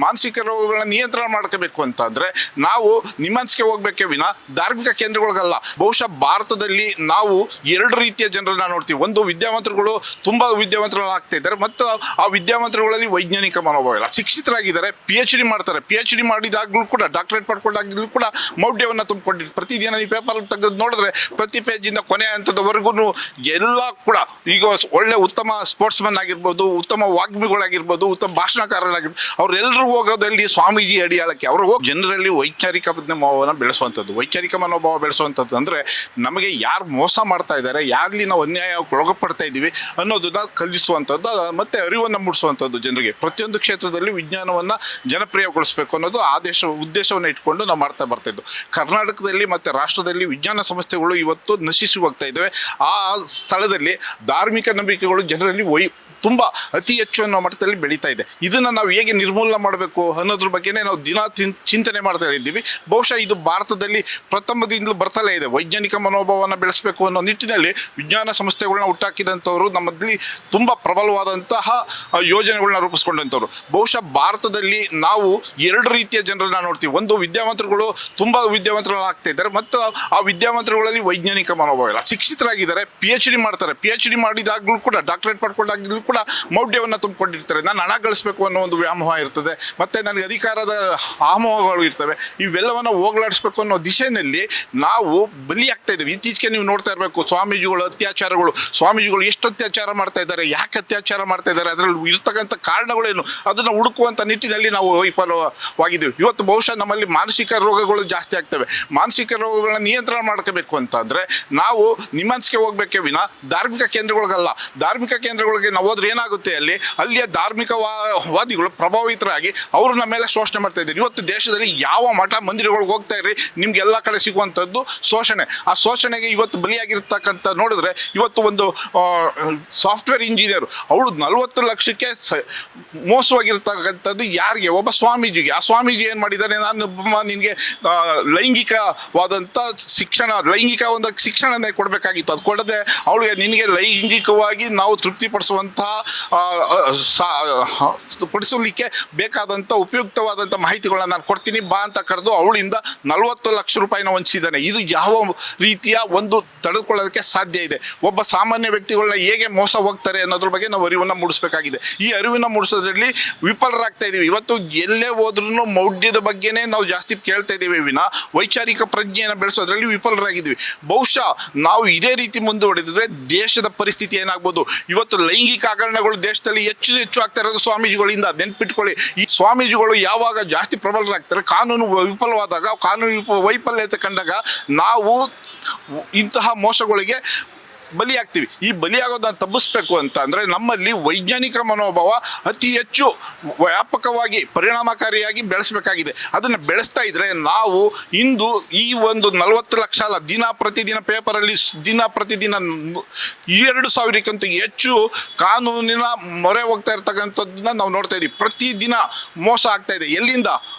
ಮಾನಸಿಕ ರೋಗಗಳನ್ನ ನಿಯಂತ್ರಣ ಮಾಡ್ಕೋಬೇಕು ಅಂತ ಅಂದ್ರೆ ನಾವು ನಿಮ್ಮನ್ಸ್ಗೆ ಹೋಗ್ಬೇಕೇ ವಿನ ಧಾರ್ಮಿಕ ಕೇಂದ್ರಗಳಿಗಲ್ಲ. ಬಹುಶಃ ಭಾರತದಲ್ಲಿ ನಾವು ಎರಡು ರೀತಿಯ ಜನರನ್ನ ನೋಡ್ತೀವಿ. ಒಂದು ವಿದ್ಯಾವಂತರುಗಳು ತುಂಬಾ ವಿದ್ಯಾವಂತರಾಗ್ತಾ ಇದ್ದಾರೆ, ಮತ್ತು ಆ ವಿದ್ಯಾವಂತರುಗಳಲ್ಲಿ ವೈಜ್ಞಾನಿಕ ಮನೋಭಾವ ಇಲ್ಲ. ಶಿಕ್ಷಿತರಾಗಿದ್ದಾರೆ, PhD ಮಾಡ್ತಾರೆ, PhD ಮಾಡಿದಾಗಲೂ ಕೂಡ, ಡಾಕ್ಟರೇಟ್ ಪಡ್ಕೊಂಡಾಗಲೂ ಕೂಡ ಮೌಢ್ಯವನ್ನು ತುಂಬಿಕೊಂಡಿರ್ತಾರೆ. ಪ್ರತಿದಿನ ಈ ಪೇಪರ್ ತೆಗೆದು ನೋಡಿದ್ರೆ ಪ್ರತಿ ಪೇಜಿಂದ ಕೊನೆ ಹಂತದವರೆಗೂ ಎಲ್ಲ ಕೂಡ ಈಗ ಒಳ್ಳೆ ಉತ್ತಮ ಸ್ಪೋರ್ಟ್ಸ್ ಮನ್ ಆಗಿರ್ಬೋದು, ಉತ್ತಮ ವಾಗ್ಮಿಗಳಾಗಿರ್ಬೋದು, ಉತ್ತಮ ಭಾಷಣಕಾರರಾಗಿರ್ಬೋದು, ಅವರೆಲ್ಲರೂ ಹೋಗೋದಲ್ಲಿ ಸ್ವಾಮೀಜಿ ಅಡಿಯಾಳಕ್ಕೆ ಅವರು ಹೋಗಿ ಜನರಲ್ಲಿ ವೈಚಾರಿಕ ಮನೋಭಾವನ ಬೆಳೆಸುವಂಥದ್ದು. ವೈಚಾರಿಕ ಮನೋಭಾವ ಬೆಳೆಸುವಂಥದ್ದು ಅಂದರೆ ನಮಗೆ ಯಾರು ಮೋಸ ಮಾಡ್ತಾ ಇದ್ದಾರೆ, ಯಾರಲ್ಲಿ ನಾವು ಅನ್ಯಾಯಕ್ಕೆ ಒಳಪಡ್ತಾ ಇದ್ದೀವಿ ಅನ್ನೋದನ್ನ ಕಲಿಸುವಂಥದ್ದು ಮತ್ತು ಅರಿವನ್ನು ಮೂಡಿಸುವಂಥದ್ದು ಜನರಿಗೆ. ಪ್ರತಿಯೊಂದು ಕ್ಷೇತ್ರದಲ್ಲಿ ವಿಜ್ಞಾನವನ್ನು ಜನಪ್ರಿಯಗೊಳಿಸಬೇಕು ಅನ್ನೋದು ಉದ್ದೇಶವನ್ನು ಇಟ್ಕೊಂಡು ನಾವು ಮಾಡ್ತಾ ಬರ್ತಾಯಿದ್ದು. ಕರ್ನಾಟಕದಲ್ಲಿ ಮತ್ತು ರಾಷ್ಟ್ರದಲ್ಲಿ ವಿಜ್ಞಾನ ಸಂಸ್ಥೆಗಳು ಇವತ್ತು ನಶಿಸಿ ಹೋಗ್ತಾ ಇದ್ದಾವೆ. ಆ ಸ್ಥಳದಲ್ಲಿ ಧಾರ್ಮಿಕ ನಂಬಿಕೆಗಳು ಜನರಲ್ಲಿ ತುಂಬ ಅತಿ ಹೆಚ್ಚು ಅನ್ನೋ ಮಟ್ಟದಲ್ಲಿ ಬೆಳೀತಾ ಇದೆ. ಇದನ್ನು ನಾವು ಹೇಗೆ ನಿರ್ಮೂಲನೆ ಮಾಡಬೇಕು ಅನ್ನೋದ್ರ ಬಗ್ಗೆನೇ ನಾವು ಚಿಂತನೆ ಮಾಡ್ತಾ ಇದ್ದೀವಿ. ಬಹುಶಃ ಇದು ಭಾರತದಲ್ಲಿ ಪ್ರಥಮದಿಂದಲೂ ಬರ್ತಲೇ ಇದೆ. ವೈಜ್ಞಾನಿಕ ಮನೋಭಾವವನ್ನು ಬೆಳೆಸಬೇಕು ಅನ್ನೋ ನಿಟ್ಟಿನಲ್ಲಿ ವಿಜ್ಞಾನ ಸಂಸ್ಥೆಗಳನ್ನ ಹುಟ್ಟಾಕಿದಂಥವ್ರು, ನಮ್ಮಲ್ಲಿ ತುಂಬ ಪ್ರಬಲವಾದಂತಹ ಯೋಜನೆಗಳನ್ನ ರೂಪಿಸ್ಕೊಂಡಂಥವ್ರು. ಬಹುಶಃ ಭಾರತದಲ್ಲಿ ನಾವು ಎರಡು ರೀತಿಯ ಜನರನ್ನ ನೋಡ್ತೀವಿ. ಒಂದು ವಿದ್ಯಾವಂತರುಗಳು ತುಂಬ ವಿದ್ಯಾವಂತರಾಗ್ತಾ ಇದ್ದಾರೆ, ಮತ್ತು ಆ ವಿದ್ಯಾವಂತರುಗಳಲ್ಲಿ ವೈಜ್ಞಾನಿಕ ಮನೋಭಾವ ಇಲ್ಲ. ಶಿಕ್ಷಿತರಾಗಿದ್ದಾರೆ, PhD ಮಾಡ್ತಾರೆ, PhD ಮಾಡಿದಾಗಲೂ ಕೂಡ, ಡಾಕ್ಟರೇಟ್ ಪಡ್ಕೊಂಡಾಗಲೂ ಕೂಡ ಮೌಢ್ಯವನ್ನು ತುಂಬಿಕೊಂಡಿರ್ತಾರೆ. ನಾನು ಹಣ ಗಳಿಸಬೇಕು ಅನ್ನೋ ಒಂದು ವ್ಯಾಮೋಹ ಇರ್ತದೆ, ಮತ್ತು ನನಗೆ ಅಧಿಕಾರದ ಆಮೋಹಗಳು ಇರ್ತವೆ. ಇವೆಲ್ಲವನ್ನು ಹೋಗಲಾಡಿಸ್ಬೇಕು ಅನ್ನೋ ದಿಶೆಯಲ್ಲಿ ನಾವು ಬಲಿಯಾಗ್ತಾ ಇದ್ದೀವಿ. ಇತ್ತೀಚೆಗೆ ನೀವು ನೋಡ್ತಾ ಇರಬೇಕು ಸ್ವಾಮೀಜಿಗಳು ಅತ್ಯಾಚಾರಗಳು. ಸ್ವಾಮೀಜಿಗಳು ಎಷ್ಟು ಅತ್ಯಾಚಾರ ಮಾಡ್ತಾ ಇದ್ದಾರೆ, ಯಾಕೆ ಅತ್ಯಾಚಾರ ಮಾಡ್ತಾ ಇದ್ದಾರೆ, ಅದರಲ್ಲಿ ಇರ್ತಕ್ಕಂಥ ಕಾರಣಗಳೇನು, ಅದನ್ನು ಹುಡುಕುವಂಥ ನಿಟ್ಟಿನಲ್ಲಿ ನಾವು ವಿಫಲವಾಗಿದ್ದೀವಿ. ಇವತ್ತು ಬಹುಶಃ ನಮ್ಮಲ್ಲಿ ಮಾನಸಿಕ ರೋಗಗಳು ಜಾಸ್ತಿ ಆಗ್ತವೆ. ಮಾನಸಿಕ ರೋಗಗಳನ್ನ ನಿಯಂತ್ರಣ ಮಾಡ್ಕೋಬೇಕು ಅಂತ ಅಂದರೆ ನಾವು ನಿಮ್ಮನ್ಸ್ಗೆ ಹೋಗ್ಬೇಕೇ ವಿನ ಧಾರ್ಮಿಕ ಕೇಂದ್ರಗಳಿಗಲ್ಲ. ಧಾರ್ಮಿಕ ಕೇಂದ್ರಗಳಿಗೆ ನಾವು ಏನಾಗುತ್ತೆ, ಅಲ್ಲಿಯ ಧಾರ್ಮಿಕ ವಾದಿಗಳು ಪ್ರಭಾವಿತರಾಗಿ ಅವರು ನಮ್ಮ ಮೇಲೆ ಶೋಷಣೆ ಮಾಡ್ತಾ ಇದ್ದಾರೆ. ಇವತ್ತು ದೇಶದಲ್ಲಿ ಯಾವ ಮಠ ಮಂದಿರಗಳಿಗೆ ಹೋಗ್ತಾ ಇರ್ರಿ, ನಿಮ್ಗೆ ಎಲ್ಲ ಕಡೆ ಸಿಗುವಂಥದ್ದು ಶೋಷಣೆ. ಆ ಶೋಷಣೆಗೆ ಇವತ್ತು ಬಲಿಯಾಗಿರ್ತಕ್ಕಂಥ ನೋಡಿದ್ರೆ, ಇವತ್ತು ಒಂದು ಸಾಫ್ಟ್ವೇರ್ ಇಂಜಿನಿಯರ್ ಅವಳು 40 ಲಕ್ಷಕ್ಕೆ ಮೋಸವಾಗಿರ್ತಕ್ಕಂಥದ್ದು ಯಾರಿಗೆ? ಒಬ್ಬ ಸ್ವಾಮೀಜಿಗೆ. ಆ ಸ್ವಾಮೀಜಿ ಏನು ಮಾಡಿದ್ದಾರೆ, ನಿನಗೆ ಲೈಂಗಿಕವಾದಂಥ ಲೈಂಗಿಕ ಒಂದು ಶಿಕ್ಷಣನೇ ಕೊಡಬೇಕಾಗಿತ್ತು, ಅದು ಕೊಡದೆ ಅವಳಿಗೆ ನಿನಗೆ ಲೈಂಗಿಕವಾಗಿ ನಾವು ತೃಪ್ತಿಪಡಿಸುವಂಥ ಪಡಿಸಲಿಕ್ಕೆ ಬೇಕಾದಂಥ ಉಪಯುಕ್ತವಾದಂಥ ಮಾಹಿತಿಗಳನ್ನ ನಾನು ಕೊಡ್ತೀನಿ ಬಾ ಅಂತ ಕರೆದು ಅವಳಿಂದ 40 ಲಕ್ಷ ರೂಪಾಯಿನ ವಂಚಿಸಿದ್ದಾನೆ. ಇದು ಯಾವ ರೀತಿಯ ಒಂದು ತಡೆದುಕೊಳ್ಳೋದಕ್ಕೆ ಸಾಧ್ಯ ಇದೆ? ಒಬ್ಬ ಸಾಮಾನ್ಯ ವ್ಯಕ್ತಿಗಳನ್ನ ಹೇಗೆ ಮೋಸ ಹೋಗ್ತಾರೆ ಅನ್ನೋದ್ರ ಬಗ್ಗೆ ನಾವು ಅರಿವನ್ನು ಮೂಡಿಸಬೇಕಾಗಿದೆ. ಈ ಅರಿವನ್ನು ಮೂಡಿಸೋದ್ರಲ್ಲಿ ವಿಫಲರಾಗ್ತಾ ಇದ್ದೀವಿ. ಇವತ್ತು ಎಲ್ಲೇ ಹೋದ್ರೂ ಮೌಢ್ಯದ ಬಗ್ಗೆನೇ ನಾವು ಜಾಸ್ತಿ ಕೇಳ್ತಾ ಇದ್ದೀವಿ ವಿನ ವೈಚಾರಿಕ ಪ್ರಜ್ಞೆಯನ್ನು ಬೆಳೆಸೋದ್ರಲ್ಲಿ ವಿಫಲರಾಗಿದ್ದೀವಿ. ಬಹುಶಃ ನಾವು ಇದೇ ರೀತಿ ಮುಂದುವರೆದಿದ್ರೆ ದೇಶದ ಪರಿಸ್ಥಿತಿ ಏನಾಗ್ಬೋದು? ಇವತ್ತು ಲೈಂಗಿಕ ಹಗರಣಗಳು ದೇಶದಲ್ಲಿ ಹೆಚ್ಚು ಆಗ್ತಾ ಇರೋದು ಸ್ವಾಮೀಜಿಗಳಿಂದ. ನೆನ್ಪಿಟ್ಕೊಳ್ಳಿ, ಈ ಸ್ವಾಮೀಜಿಗಳು ಯಾವಾಗ ಜಾಸ್ತಿ ಪ್ರಬಲರಾಗ್ತಾರೆ, ಕಾನೂನು ವಿಫಲವಾದಾಗ, ಕಾನೂನು ವೈಫಲ್ಯತೆ ಕಂಡಾಗ ನಾವು ಇಂತಹ ಮೋಸಗಳಿಗೆ ಬಲಿಯಾಗ್ತೀವಿ. ಈ ಬಲಿಯಾಗೋದನ್ನು ತಪ್ಪಿಸ್ಬೇಕು ಅಂತ ಅಂದರೆ ನಮ್ಮಲ್ಲಿ ವೈಜ್ಞಾನಿಕ ಮನೋಭಾವ ಅತಿ ಹೆಚ್ಚು ವ್ಯಾಪಕವಾಗಿ ಪರಿಣಾಮಕಾರಿಯಾಗಿ ಬೆಳೆಸಬೇಕಾಗಿದೆ. ಅದನ್ನು ಬೆಳೆಸ್ತಾ ಇದ್ದರೆ ನಾವು ಇಂದು ಈ ಒಂದು 40 ಲಕ್ಷ ಅಲ್ಲ, ಪ್ರತಿದಿನ ಪೇಪರಲ್ಲಿ ಪ್ರತಿದಿನ 2,000ಕ್ಕಿಂತ ಹೆಚ್ಚು ಕಾನೂನಿನ ಮೊರೆ ಹೋಗ್ತಾ ಇರ್ತಕ್ಕಂಥದ್ದನ್ನ ನಾವು ನೋಡ್ತಾ ಇದ್ದೀವಿ. ಪ್ರತಿದಿನ ಮೋಸ ಆಗ್ತಾ ಇದೆ. ಎಲ್ಲಿಂದ?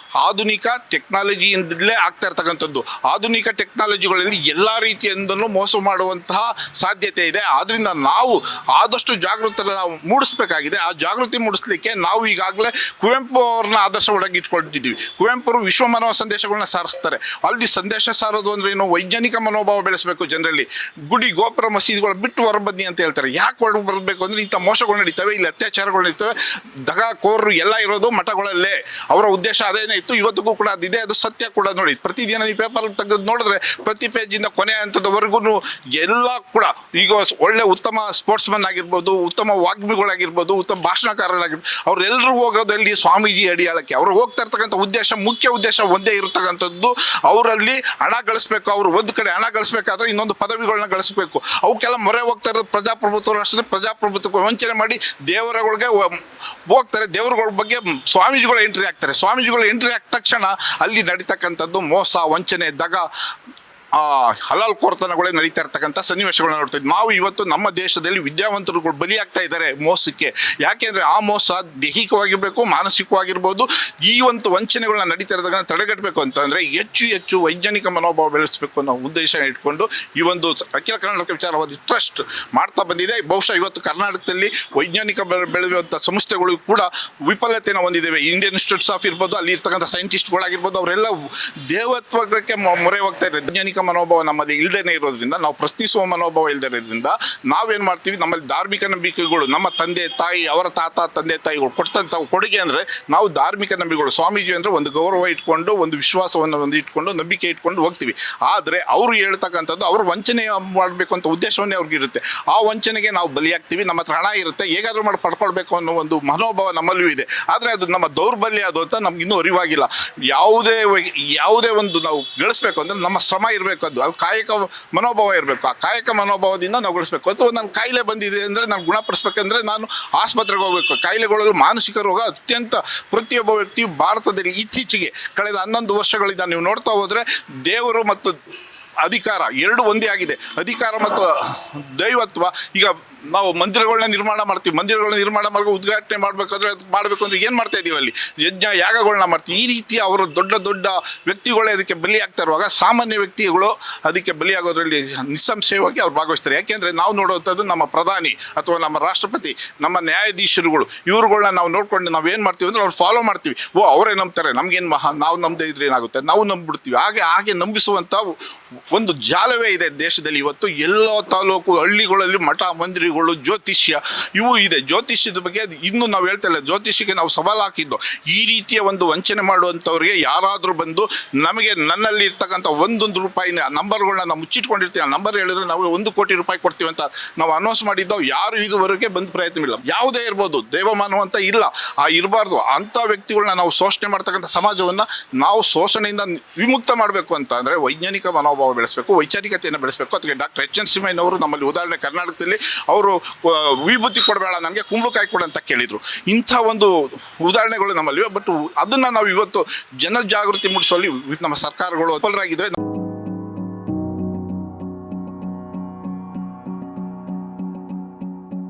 ಆಧುನಿಕ ಟೆಕ್ನಾಲಜಿಯಿಂದಲೇ ಆಗ್ತಾ ಇರ್ತಕ್ಕಂಥದ್ದು. ಆಧುನಿಕ ಟೆಕ್ನಾಲಜಿಗಳಲ್ಲಿ ಎಲ್ಲ ರೀತಿಯಿಂದಲೂ ಮೋಸ ಮಾಡುವಂತಹ ಸಾಧ್ಯತೆ ಇದೆ. ಆದ್ದರಿಂದ ನಾವು ಆದಷ್ಟು ಜಾಗೃತಿ ನಾವು ಮೂಡಿಸ್ಬೇಕಾಗಿದೆ. ಆ ಜಾಗೃತಿ ಮೂಡಿಸ್ಲಿಕ್ಕೆ ನಾವು ಈಗಾಗಲೇ ಕುವೆಂಪು ಅವ್ರನ್ನ ಆದರ್ಶವಾಗಿ ಇಟ್ಕೊಂಡಿದ್ದೀವಿ. ಕುವೆಂಪು ಅವರು ವಿಶ್ವ ಮಾನವ ಸಂದೇಶಗಳನ್ನ ಸಾರಿಸ್ತಾರೆ. ಅಲ್ಲಿ ಸಂದೇಶ ಸಾರೋದು ಅಂದರೆ ಏನು? ವೈಜ್ಞಾನಿಕ ಮನೋಭಾವ ಬೆಳೆಸಬೇಕು ಜನರಲ್ಲಿ. ಗುಡಿ ಗೋಪುರ ಮಸೀದಿಗಳು ಬಿಟ್ಟು ಹೊರಬನ್ನಿ ಅಂತ ಹೇಳ್ತಾರೆ. ಯಾಕೆ ಹೊರ ಬರಬೇಕು ಅಂದರೆ ಇಂಥ ಮೋಸಗಳು ನಡೀತವೆ, ಇಲ್ಲಿ ಅತ್ಯಾಚಾರಗಳು ನಡೀತವೆ, ದಗಾಕೋರರು ಎಲ್ಲ ಇರೋದು ಮಠಗಳಲ್ಲೇ. ಅವರ ಉದ್ದೇಶ ಅದೇನೇ ಇತ್ತು, ಇವತ್ತಿಗೂ ಕೂಡ ಅದಿದೆ, ಅದು ಸತ್ಯ ಕೂಡ. ನೋಡಿ, ಪ್ರತಿದಿನ ಈ ಪೇಪರ್ ತೆಗೆದು ನೋಡಿದ್ರೆ ಪ್ರತಿ ಪೇಜಿಂದ ಕೊನೆ ಹಂತದವರೆಗೂ ಎಲ್ಲ ಕೂಡ ಈಗ ಒಳ್ಳೆ ಉತ್ತಮ ಸ್ಪೋರ್ಟ್ಸ್ ಮನ್ ಆಗಿರ್ಬೋದು, ಉತ್ತಮ ವಾಗ್ಮಿಗಳಾಗಿರ್ಬೋದು, ಉತ್ತಮ ಭಾಷಣಕಾರರಾಗಿರ್ಬೋದು, ಅವರೆಲ್ಲರೂ ಹೋಗೋದಲ್ಲಿ ಸ್ವಾಮೀಜಿ ಅಡಿಯಾಳಕ್ಕೆ. ಅವರು ಹೋಗ್ತಾ ಇರ್ತಕ್ಕಂಥ ಮುಖ್ಯ ಉದ್ದೇಶ ಒಂದೇ ಇರತಕ್ಕಂಥದ್ದು, ಅವರಲ್ಲಿ ಹಣ ಗಳಿಸ್ಬೇಕು. ಅವರು ಒಂದು ಕಡೆ ಹಣ ಗಳಿಸ್ಬೇಕಾದ್ರೆ ಇನ್ನೊಂದು ಪದವಿಗಳನ್ನ ಗಳಿಸ್ಬೇಕು. ಅವಕ್ಕೆಲ್ಲ ಮೊರೆ ಹೋಗ್ತಾ ಇರೋದು ಪ್ರಜಾಪ್ರಭುತ್ವ ರಾಷ್ಟ್ರದಲ್ಲಿ. ಪ್ರಜಾಪ್ರಭುತ್ವಕ್ಕೆ ವಂಚನೆ ಮಾಡಿ ದೇವರುಗಳಿಗೆ ಹೋಗ್ತಾರೆ. ದೇವರುಗಳ ಬಗ್ಗೆ ಸ್ವಾಮೀಜಿಗಳು ಎಂಟ್ರಿ ಆಗ್ತಾರೆ. ಸ್ವಾಮೀಜಿಗಳು ಎಂಟ್ರಿ ಆಗ್ತ ತಕ್ಷಣ ಅಲ್ಲಿ ನಡೀತಕ್ಕಂಥದ್ದು ಮೋಸ, ವಂಚನೆ, ದಗ, ಹಲಾಲ್ ಕೋರ್ತನಗಳೇ ನಡೀತಾ ಇರ್ತಕ್ಕಂಥ ಸನ್ನಿವೇಶಗಳನ್ನ ನೋಡ್ತಿದ್ವಿ. ನಾವು ಇವತ್ತು ನಮ್ಮ ದೇಶದಲ್ಲಿ ವಿದ್ಯಾವಂತರುಗಳು ಬಲಿಯಾಗ್ತಾ ಇದ್ದಾರೆ ಮೋಸಕ್ಕೆ. ಯಾಕೆಂದರೆ ಆ ಮೋಸ ದೈಹಿಕವಾಗಿರಬೇಕು, ಮಾನಸಿಕವಾಗಿರ್ಬೋದು. ಈ ಒಂದು ವಂಚನೆಗಳನ್ನ ನಡೀತಾ ಇರೋದನ್ನ ತಡೆಗಟ್ಟಬೇಕು ಅಂತಂದರೆ ಹೆಚ್ಚು ಹೆಚ್ಚು ವೈಜ್ಞಾನಿಕ ಮನೋಭಾವ ಬೆಳೆಸಬೇಕು ಅನ್ನೋ ಉದ್ದೇಶ ಇಟ್ಕೊಂಡು ಈ ಒಂದು ಅಖಿಲ ಕರ್ನಾಟಕ ವಿಚಾರವಾದಿ ಟ್ರಸ್ಟ್ ಮಾಡ್ತಾ ಬಂದಿದೆ. ಬಹುಶಃ ಇವತ್ತು ಕರ್ನಾಟಕದಲ್ಲಿ ವೈಜ್ಞಾನಿಕ ಬೆಳೆಯುವಂಥ ಸಂಸ್ಥೆಗಳು ಕೂಡ ವಿಫಲತೆಯನ್ನು ಹೊಂದಿದ್ದೇವೆ. ಇಂಡಿಯನ್ ಇನ್ಸ್ಟಿಟ್ಯೂಟ್ಸ್ ಆಫ್ ಇರ್ಬೋದು, ಅಲ್ಲಿ ಇರ್ತಕ್ಕಂಥ ಸೈಂಟಿಸ್ಟ್ಗಳಾಗಿರ್ಬೋದು, ಅವರೆಲ್ಲ ದೇವತ್ವಕ್ಕೆ ಮೊರೆ ಹೋಗ್ತಾ ಇದ್ದಾರೆ. ವೈಜ್ಞಾನಿಕ ಮನೋಭಾವ ನಮ್ಮಲ್ಲಿ ಇಲ್ಲದೇ ಇರೋದ್ರಿಂದ, ನಾವು ಪ್ರಶ್ನಿಸುವ ಮನೋಭಾವ ಇಲ್ಲದೇ ಇರೋದ್ರಿಂದ ನಾವೇನು ಮಾಡ್ತೀವಿ, ನಮ್ಮಲ್ಲಿ ಧಾರ್ಮಿಕ ನಂಬಿಕೆಗಳು, ನಮ್ಮ ತಂದೆ ತಾಯಿ, ಅವರ ತಾತ ತಂದೆ ತಾಯಿಗಳು ಕೊಟ್ಟಂಥ ಕೊಡುಗೆ ಅಂದರೆ ನಾವು ಧಾರ್ಮಿಕ ನಂಬಿಕೆಗಳು. ಸ್ವಾಮೀಜಿ ಅಂದರೆ ಒಂದು ಗೌರವ ಇಟ್ಕೊಂಡು, ಒಂದು ವಿಶ್ವಾಸವನ್ನು ಒಂದು ಇಟ್ಕೊಂಡು, ನಂಬಿಕೆ ಇಟ್ಕೊಂಡು ಹೋಗ್ತೀವಿ. ಆದರೆ ಅವರು ಹೇಳ್ತಕ್ಕಂಥದ್ದು ಅವರು ವಂಚನೆ ಮಾಡಬೇಕು ಅಂತ ಉದ್ದೇಶವನ್ನೇ ಅವ್ರಿಗಿರುತ್ತೆ. ಆ ವಂಚನೆಗೆ ನಾವು ಬಲಿಯಾಗ್ತೀವಿ. ನಮ್ಮ ಹತ್ರ ಹಣ ಇರುತ್ತೆ, ಹೇಗಾದರೂ ಮಾಡಿ ಪಡ್ಕೊಳ್ಬೇಕು ಅನ್ನೋ ಒಂದು ಮನೋಭಾವ ನಮ್ಮಲ್ಲೂ ಇದೆ. ಆದರೆ ಅದು ನಮ್ಮ ದೌರ್ಬಲ್ಯ ಅದು ಅಂತ ನಮ್ಗೆ ಇನ್ನೂ ಅರಿವಾಗಿಲ್ಲ. ಯಾವುದೇ ಒಂದು ನಾವು ಗಳಿಸ್ಬೇಕು ಅಂದರೆ ನಮ್ಮ ಶ್ರಮ ಇರಬೇಕು, ಅದು ಕಾಯಕ ಮನೋಭಾವ ಇರಬೇಕು. ಆ ಕಾಯಕ ಮನೋಭಾವದಿಂದ ನಾವು ಗಳಿಸ್ಬೇಕು. ಅಥವಾ ನನ್ನ ಕಾಯಿಲೆ ಬಂದಿದೆ ಅಂದರೆ ನಾನು ಗುಣಪಡಿಸ್ಬೇಕಂದ್ರೆ ನಾನು ಆಸ್ಪತ್ರೆಗೆ ಹೋಗಬೇಕು. ಕಾಯಿಲೆಗಳು ಮಾನಸಿಕ ರೋಗ ಅತ್ಯಂತ ಪ್ರತಿಯೊಬ್ಬ ವ್ಯಕ್ತಿಯು ಭಾರತದಲ್ಲಿ ಇತ್ತೀಚೆಗೆ ಕಳೆದ 11 ವರ್ಷಗಳಿಂದ ನೀವು ನೋಡ್ತಾ ಹೋದರೆ ದೇವರು ಮತ್ತು ಅಧಿಕಾರ ಎರಡು ಒಂದೇ ಆಗಿದೆ. ಅಧಿಕಾರ ಮತ್ತು ದೈವತ್ವ. ಈಗ ನಾವು ಮಂದಿರಗಳನ್ನ ನಿರ್ಮಾಣ ಮಾಡ್ತೀವಿ, ಮಂದಿರಗಳನ್ನ ನಿರ್ಮಾಣ ಮಾಡಿ ಉದ್ಘಾಟನೆ ಮಾಡಬೇಕಾದ್ರೆ ಅದು ಮಾಡಬೇಕು ಅಂದರೆ ಏನು ಮಾಡ್ತಾ ಇದ್ದೀವಿ, ಅಲ್ಲಿ ಯಜ್ಞ ಯಾಗಗಳನ್ನ ಮಾಡ್ತೀವಿ. ಈ ರೀತಿ ಅವರು ದೊಡ್ಡ ದೊಡ್ಡ ವ್ಯಕ್ತಿಗಳೇ ಅದಕ್ಕೆ ಬಲಿಯಾಗ್ತಾ ಇರುವಾಗ ಸಾಮಾನ್ಯ ವ್ಯಕ್ತಿಗಳು ಅದಕ್ಕೆ ಬಲಿಯಾಗೋದ್ರಲ್ಲಿ ನಿಸ್ಸಂಶಯವಾಗಿ ಅವ್ರು ಭಾಗವಹಿಸ್ತಾರೆ. ಯಾಕೆಂದರೆ ನಾವು ನೋಡುವಂಥದ್ದು ನಮ್ಮ ಪ್ರಧಾನಿ ಅಥವಾ ನಮ್ಮ ರಾಷ್ಟ್ರಪತಿ, ನಮ್ಮ ನ್ಯಾಯಾಧೀಶರುಗಳು, ಇವ್ರುಗಳನ್ನ ನಾವು ನೋಡ್ಕೊಂಡು ನಾವು ಏನು ಮಾಡ್ತೀವಿ ಅಂದರೆ ಅವ್ರು ಫಾಲೋ ಮಾಡ್ತೀವಿ. ಅವರೇ ನಂಬ್ತಾರೆ, ನಮಗೇನು ನಾವು ನಂಬದೇ ಇದ್ರೆ ಏನಾಗುತ್ತೆ, ನಾವು ನಂಬಿಬಿಡ್ತೀವಿ. ಹಾಗೆ ನಂಬಿಸುವಂಥ ಒಂದು ಜಾಲವೇ ಇದೆ ದೇಶದಲ್ಲಿ. ಇವತ್ತು ಎಲ್ಲ ತಾಲೂಕು ಹಳ್ಳಿಗಳಲ್ಲಿ ಮಠ ಮಂದಿರಗಳು, ಜ್ಯೋತಿಷ್ಯ ಇವು ಇದೆ. ಜ್ಯೋತಿಷ್ಯದ ಬಗ್ಗೆ ಇನ್ನೂ ನಾವು ಹೇಳ್ತಾ ಇಲ್ಲ, ಜ್ಯೋತಿಷ್ಯಕ್ಕೆ ನಾವು ಸವಾಲು ಹಾಕಿದ್ದು. ಈ ರೀತಿಯ ಒಂದು ವಂಚನೆ ಮಾಡುವಂಥವ್ರಿಗೆ ಯಾರಾದರೂ ಬಂದು ನಮಗೆ ನನ್ನಲ್ಲಿ ಇರ್ತಕ್ಕಂಥ 1 ರೂಪಾಯಿನ ನಂಬರ್ಗಳನ್ನ ನಾವು ಮುಚ್ಚಿಟ್ಕೊಂಡಿರ್ತೀವಿ, ಆ ನಂಬರ್ ಹೇಳಿದ್ರೆ ನಾವು 1 ಕೋಟಿ ರೂಪಾಯಿ ಕೊಡ್ತೀವಿ ಅಂತ ನಾವು ಅನೌನ್ಸ್ ಮಾಡಿದ್ದೋ ಯಾರು ಇದುವರೆಗೆ ಬಂದು ಪ್ರಯತ್ನವಿಲ್ಲ. ಯಾವುದೇ ಇರ್ಬೋದು, ದೇವಮಾನವ ಅಂತ ಇಲ್ಲ, ಇರಬಾರ್ದು. ಅಂಥ ವ್ಯಕ್ತಿಗಳನ್ನ ನಾವು ಶೋಷಣೆ ಮಾಡ್ತಕ್ಕಂಥ ಸಮಾಜವನ್ನು ನಾವು ಶೋಷಣೆಯಿಂದ ವಿಮುಕ್ತ ಮಾಡಬೇಕು ಅಂತ ಅಂದರೆ ವೈಜ್ಞಾನಿಕ ಮನೋಭಾವ ಬೆಳೆಸಬೇಕು, ವೈಚಾರಿಕತೆಯನ್ನು ಬೆಳೆಸಬೇಕು. ಅದಕ್ಕೆ ಡಾಕ್ಟರ್ ಎಚ್ ಎನ್ ಸಿಮಯ್ಯನವರು ನಮ್ಮಲ್ಲಿ ಉದಾಹರಣೆ ಕರ್ನಾಟಕದಲ್ಲಿ ಅವರು ವಿಭೂತಿ ಕೊಡಬೇಡ ನನಗೆ ಕುಂಬಳಕಾಯಿ ಕೊಡು ಅಂತ ಕೇಳಿದರು. ಇಂಥ ಒಂದು ಉದಾಹರಣೆಗಳು ನಮ್ಮಲ್ಲಿ. ಬಟ್ ಅದನ್ನು ನಾವು ಇವತ್ತು ಜನಜಾಗೃತಿ ಮೂಡಿಸುವಲ್ಲಿ ನಮ್ಮ ಸರ್ಕಾರಗಳು ವಿಫಲರಾಗಿದ್ದಾವೆ.